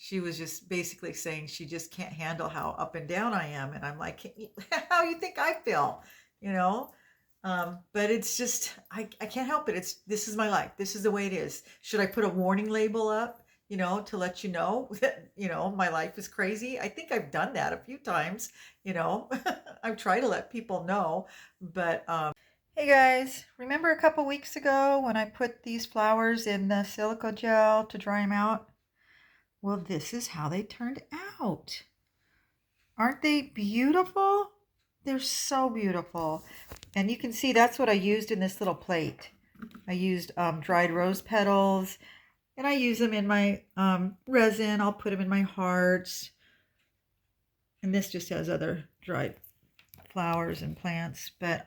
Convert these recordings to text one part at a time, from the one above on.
she was just basically saying she just can't handle how up and down I am. And I'm like, how you think I feel? You know? But it's just, I can't help it. This is my life. This is the way it is. Should I put a warning label up, to let you know that, my life is crazy? I think I've done that a few times, you know, I've tried to let people know, but, hey guys, remember a couple weeks ago when I put these flowers in the silica gel to dry them out? Well, this is how they turned out. Aren't they beautiful? They're so beautiful. And you can see that's what I used in this little plate. I used dried rose petals, and I use them in my resin. I'll put them in my hearts. And this just has other dried flowers and plants. But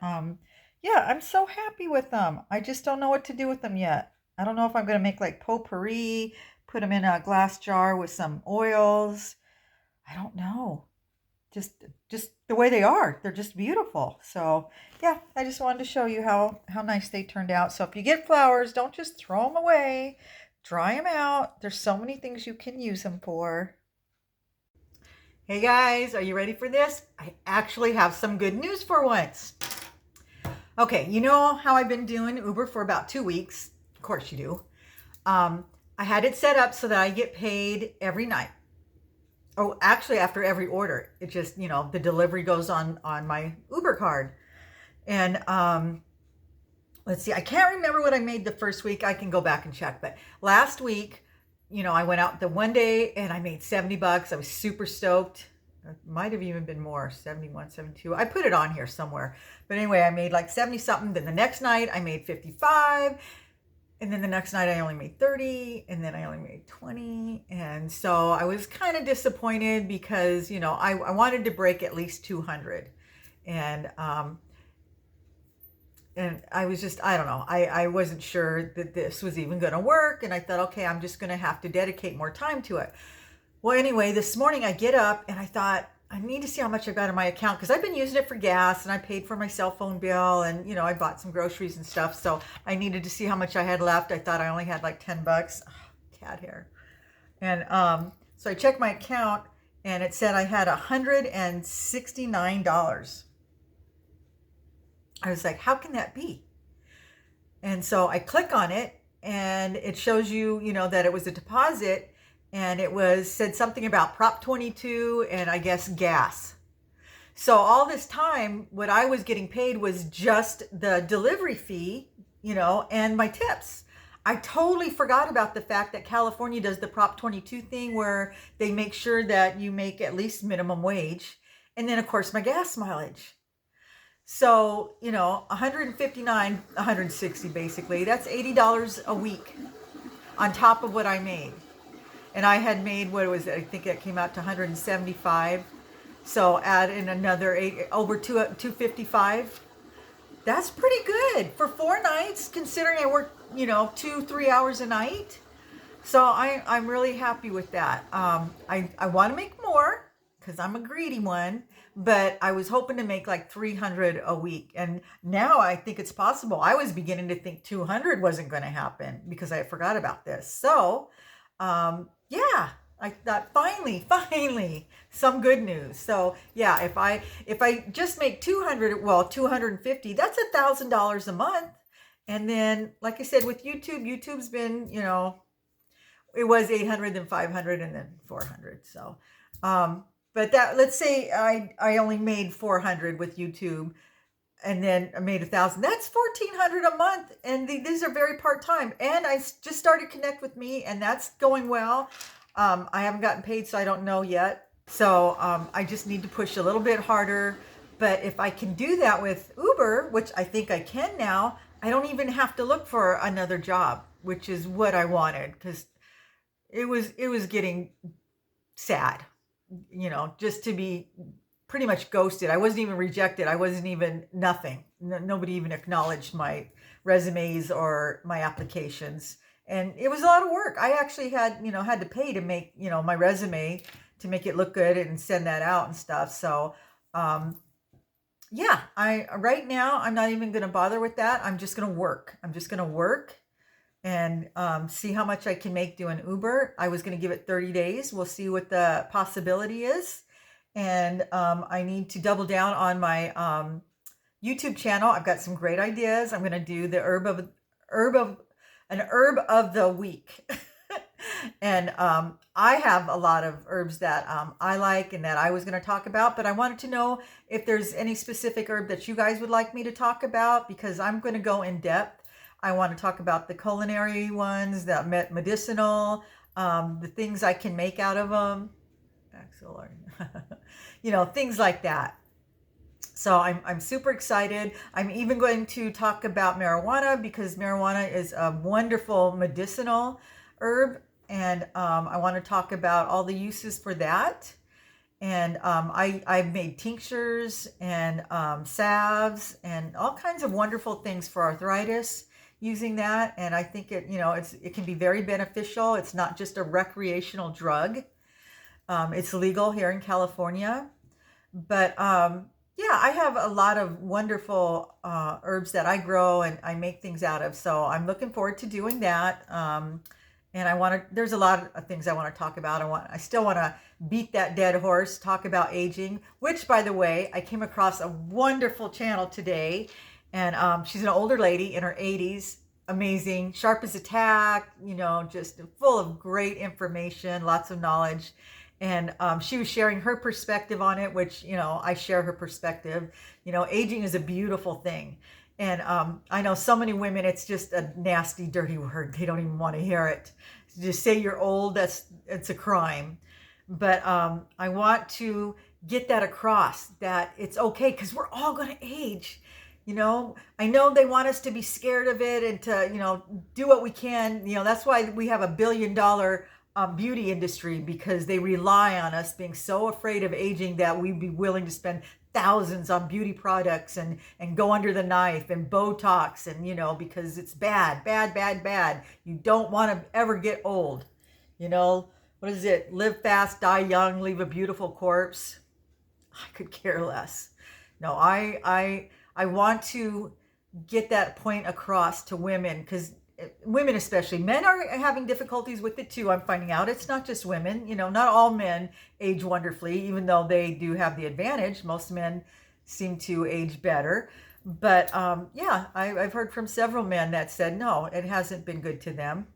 yeah, I'm so happy with them. I just don't know what to do with them yet. I don't know if I'm going to make like potpourri, put them in a glass jar with some oils. I don't know. Just the way they are. They're just beautiful. So yeah, I just wanted to show you how nice they turned out. So if you get flowers, don't just throw them away. Dry them out. There's so many things you can use them for. Hey guys, are you ready for this? I actually have some good news for once. Okay, you know how I've been doing Uber for about 2 weeks? Of course you do. I had it set up so that I get paid every night. Oh, actually after every order. It just, the delivery goes on my Uber card. And let's see, I can't remember what I made the first week. I can go back and check. But last week, I went out the one day and I made $70. I was super stoked. It might have even been more, 71, 72. I put it on here somewhere. But anyway, I made like 70 something. Then the next night I made 55. And then the next night I only made 30, and then I only made 20. And so I was kind of disappointed because, I wanted to break at least 200. And I was just, I don't know, I wasn't sure that this was even going to work. And I thought, okay, I'm just going to have to dedicate more time to it. Well, anyway, this morning I get up and I thought, I need to see how much I got in my account because I've been using it for gas and I paid for my cell phone bill and, I bought some groceries and stuff. So I needed to see how much I had left. I thought I only had like $10. Oh, cat hair. And so I checked my account and it said I had $169. I was like, how can that be? And so I click on it and it shows you, that it was a deposit and it said something about Prop 22 and I guess gas. So all this time, what I was getting paid was just the delivery fee, and my tips. I totally forgot about the fact that California does the Prop 22 thing where they make sure that you make at least minimum wage. And then of course my gas mileage. So, 159, 160 basically, that's $80 a week on top of what I made. And I had made, what was it? I think it came out to 175. So add in another over 255. That's pretty good for 4 nights, considering I work, 2-3 hours a night. So I'm really happy with that. I want to make more because I'm a greedy one, but I was hoping to make like 300 a week. And now I think it's possible. I was beginning to think 200 wasn't going to happen because I forgot about this. So, yeah, I thought finally some good news. So yeah, if I just make 200, well, 250, that's $1,000 a month. And then, like I said, with YouTube's been, it was 800, then 500, and then 400. So, but let's say I only made 400 with YouTube and then I made 1,000. That's 1,400 a month. And these are very part-time. And I just started Connect with Me and that's going well. I haven't gotten paid, so I don't know yet. So I just need to push a little bit harder. But if I can do that with Uber, which I think I can now, I don't even have to look for another job, which is what I wanted because it was getting sad, just to be pretty much ghosted. I wasn't even rejected. I wasn't even nothing. Nobody even acknowledged my resumes or my applications. And it was a lot of work. I actually had to pay to make, my resume to make it look good and send that out and stuff. So, yeah, right now I'm not even going to bother with that. I'm just going to work. I'm just going to work and see how much I can make doing Uber. I was going to give it 30 days. We'll see what the possibility is. And I need to double down on my YouTube channel. I've got some great ideas. I'm going to do the herb of an herb of the week. And I have a lot of herbs that I like and that I was going to talk about, but I wanted to know if there's any specific herb that you guys would like me to talk about, because I'm going to go in depth. I want to talk about the culinary ones, the medicinal, the things I can make out of them, things like that. So I'm super excited. I'm even going to talk about marijuana, because marijuana is a wonderful medicinal herb. And I want to talk about all the uses for that. And I've made tinctures and salves and all kinds of wonderful things for arthritis using that. And I think it can be very beneficial. It's not just a recreational drug. It's legal here in California. But yeah, I have a lot of wonderful herbs that I grow and I make things out of. So I'm looking forward to doing that. And there's a lot of things I want to talk about. I still want to beat that dead horse, talk about aging, which, by the way, I came across a wonderful channel today. And she's an older lady in her 80s, amazing, sharp as a tack, just full of great information, lots of knowledge. And she was sharing her perspective on it, which, I share her perspective. Aging is a beautiful thing. And I know so many women, it's just a nasty, dirty word. They don't even want to hear it. Just say you're old, it's a crime. But I want to get that across, that it's okay, because we're all going to age. I know they want us to be scared of it and to, do what we can. That's why we have $1 billion beauty industry, because they rely on us being so afraid of aging that we'd be willing to spend thousands on beauty products and go under the knife and Botox and, because it's bad, bad, bad, bad. You don't want to ever get old. What is it? Live fast, die young, leave a beautiful corpse. I could care less. No, I want to get that point across to women, because women especially, men are having difficulties with it too. I'm finding out it's not just women. Not all men age wonderfully, even though they do have the advantage. Most men seem to age better. But yeah, I've heard from several men that said, no, it hasn't been good to them.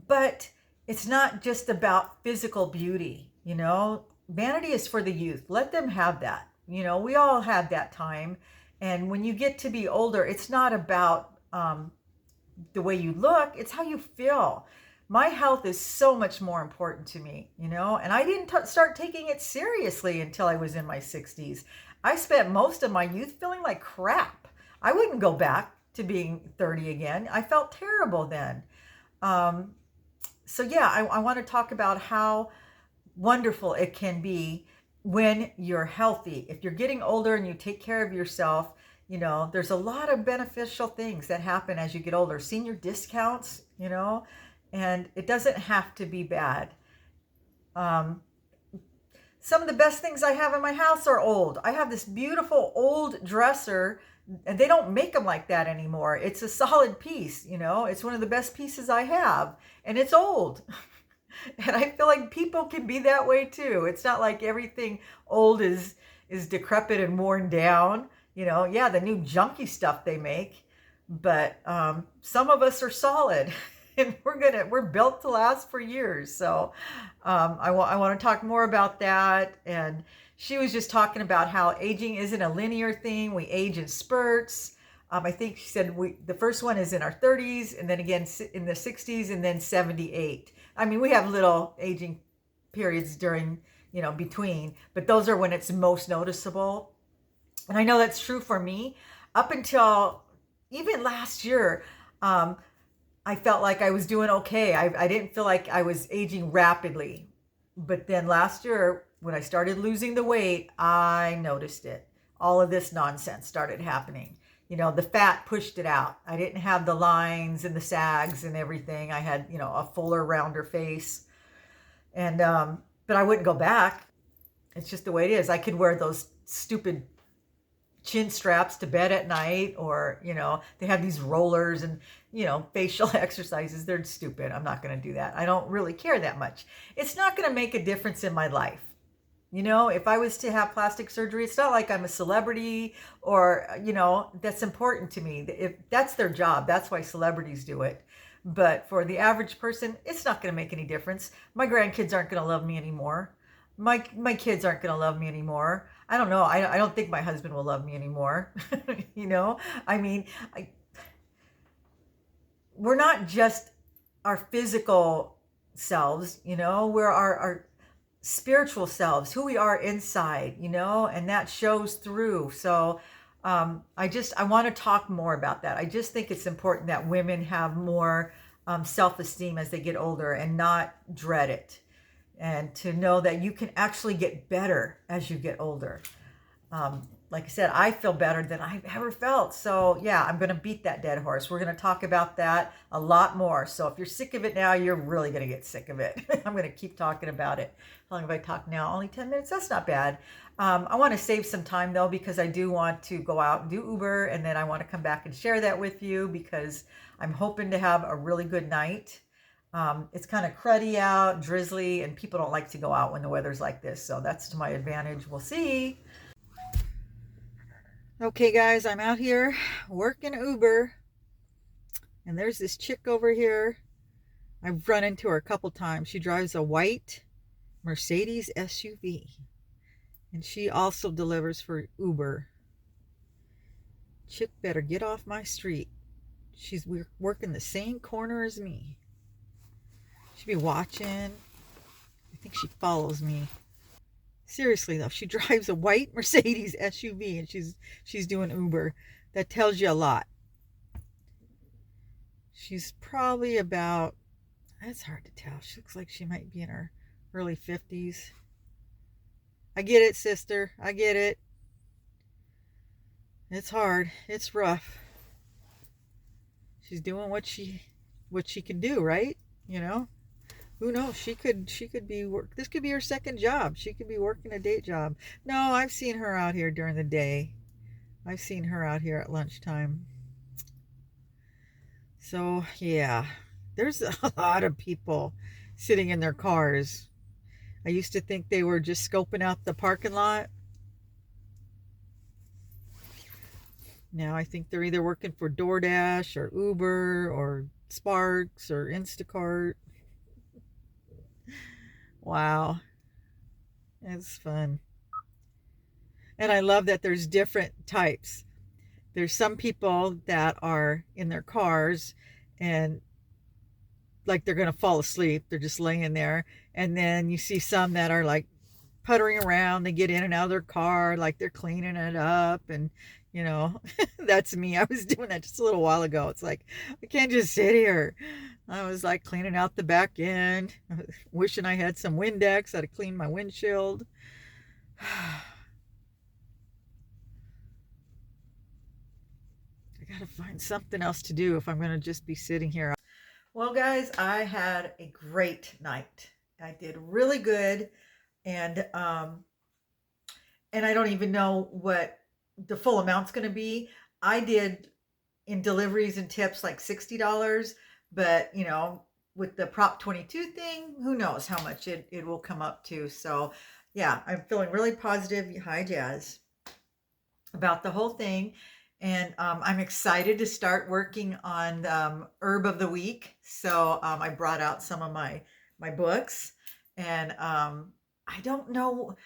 But it's not just about physical beauty. Vanity is for the youth. Let them have that. We all have that time. And when you get to be older, it's not about the way you look, it's how you feel. My health is so much more important to me, and I didn't start taking it seriously until I was in my 60s. I spent most of my youth feeling like crap. I wouldn't go back to being 30 again. I felt terrible then. So yeah, I want to talk about how wonderful it can be when you're healthy. If you're getting older and you take care of yourself, there's a lot of beneficial things that happen as you get older. Senior discounts, and it doesn't have to be bad. Some of the best things I have in my house are old. I have this beautiful old dresser, and they don't make them like that anymore. It's a solid piece, it's one of the best pieces I have, and it's old. And I feel like people can be that way too. It's not like everything old is decrepit and worn down. Yeah, the new junky stuff they make, but some of us are solid, and we're built to last for years. So I want to talk more about that. And she was just talking about how aging isn't a linear thing. We age in spurts. I think she said the first one is in our 30s, and then again in the 60s, and then 78. I mean, we have little aging periods during, between, but those are when it's most noticeable. And I know that's true for me. Up until even last year, I felt like I was doing okay. I didn't feel like I was aging rapidly. But then last year, when I started losing the weight, I noticed it. All of this nonsense started happening. The fat pushed it out. I didn't have the lines and the sags and everything. I had, a fuller, rounder face. And, but I wouldn't go back. It's just the way it is. I could wear those stupid chin straps to bed at night, or, they have these rollers and, facial exercises. They're stupid. I'm not going to do that. I don't really care that much. It's not going to make a difference in my life. If I was to have plastic surgery, it's not like I'm a celebrity or, that's important to me. If that's their job, that's why celebrities do it. But for the average person, it's not going to make any difference. My grandkids aren't going to love me anymore. My kids aren't going to love me anymore. I don't know. I don't think my husband will love me anymore. I mean, we're not just our physical selves, we're our spiritual selves, who we are inside, and that shows through. So I want to talk more about that. I just think it's important that women have more self-esteem as they get older and not dread it, and to know that you can actually get better as you get older. Like I said, I feel better than I've ever felt. So yeah, I'm going to beat that dead horse. We're going to talk about that a lot more. So if you're sick of it now, you're really going to get sick of it. I'm going to keep talking about it. How long have I talked now? Only 10 minutes? That's not bad. I want to save some time though, because I do want to go out and do Uber, and then I want to come back and share that with you, because I'm hoping to have a really good night. It's kind of cruddy out, drizzly, and people don't like to go out when the weather's like this. So that's to my advantage. We'll see. Okay, guys, I'm out here working Uber, and there's this chick over here. I've run into her a couple times. She drives a white Mercedes SUV, and she also delivers for Uber. Chick better get off my street. She's working the same corner as me. She'd be watching. I think she follows me. Seriously though, she drives a white Mercedes SUV, and she's doing Uber. That tells you a lot. She's probably about, it's hard to tell. She looks like she might be in her early 50s. I get it, sister. I get it. It's hard. It's rough. She's doing what she can do, right? Who knows? She could be this could be her second job. She could be working a day job. No, I've seen her out here during the day. I've seen her out here at lunchtime. So yeah, there's a lot of people sitting in their cars. I used to think they were just scoping out the parking lot. Now I think they're either working for DoorDash or Uber or Sparks or Instacart. Wow, it's fun. And I love that there's different types. There's some people that are in their cars and like they're going to fall asleep. They're just laying there. And then you see some that are like puttering around. They get in and out of their car like they're cleaning it up. And, that's me. I was doing that just a little while ago. It's like, I can't just sit here. I was like cleaning out the back end, wishing I had some Windex. I had to clean my windshield. I gotta find something else to do if I'm gonna just be sitting here. Well, guys, I had a great night. I did really good, and I don't even know what the full amount's gonna be. I did in deliveries and tips like $60, but with the Prop 22 thing, who knows how much it will come up to. So yeah, I'm feeling really positive. Hi, Jazz, about the whole thing. And I'm excited to start working on Herb of the Week. So I brought out some of my books, and I don't know.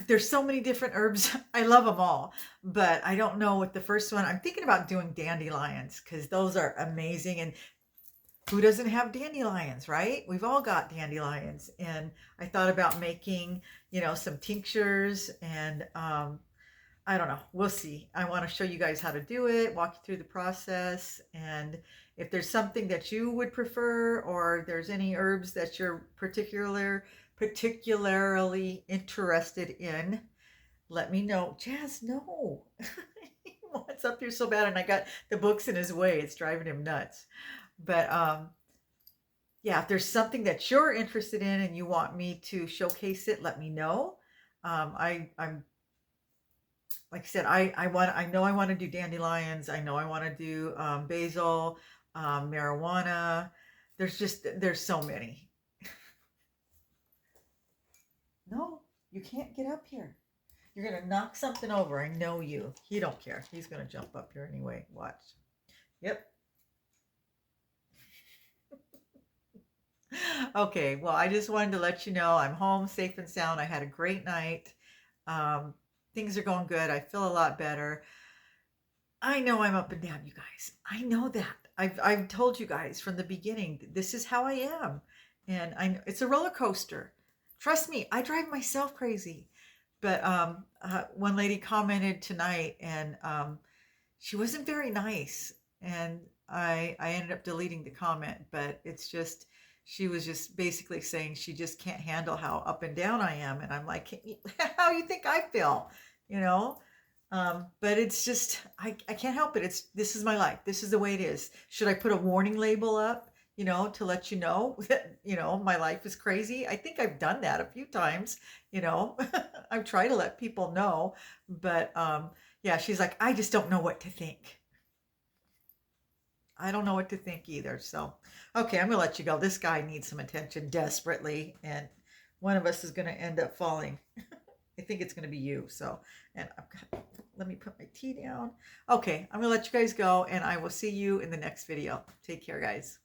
There's so many different herbs. I love them all, but I don't know what the first one. I'm thinking about doing dandelions, because those are amazing. And who doesn't have dandelions, right? We've all got dandelions. And I thought about making, some tinctures, and I don't know. We'll see. I want to show you guys how to do it, walk you through the process. And if there's something that you would prefer, or there's any herbs that you're particularly interested in, let me know. Jazz, no. He wants up here so bad, and I got the books in his way. It's driving him nuts. But yeah, if there's something that you're interested in and you want me to showcase it, let me know. I'm like I said, I know I want to do dandelions. I know I want to do basil, marijuana. There's so many. No, you can't get up here. You're gonna knock something over. I know you. He don't care. He's gonna jump up here anyway. Watch. Yep. Okay. Well, I just wanted to let you know I'm home safe and sound. I had a great night. Um, things are going good. I feel a lot better. I know I'm up and down, you guys. I know that. I've told you guys from the beginning. This is how I am, and I know it's a roller coaster. Trust me, I drive myself crazy. But one lady commented tonight, and she wasn't very nice, and I ended up deleting the comment. But it's just she was just basically saying she just can't handle how up and down I am, and I'm like, how you think I feel, you know? But it's just I can't help it. This is my life. This is the way it is. Should I put a warning label up, to let you know that, my life is crazy? I think I've done that a few times, you know. I've tried to let people know, but yeah, she's like, I just don't know what to think. I don't know what to think either. So, okay, I'm gonna let you go. This guy needs some attention desperately, and one of us is gonna end up falling. I think it's gonna be you. So, and let me put my tea down. Okay, I'm gonna let you guys go, and I will see you in the next video. Take care, guys.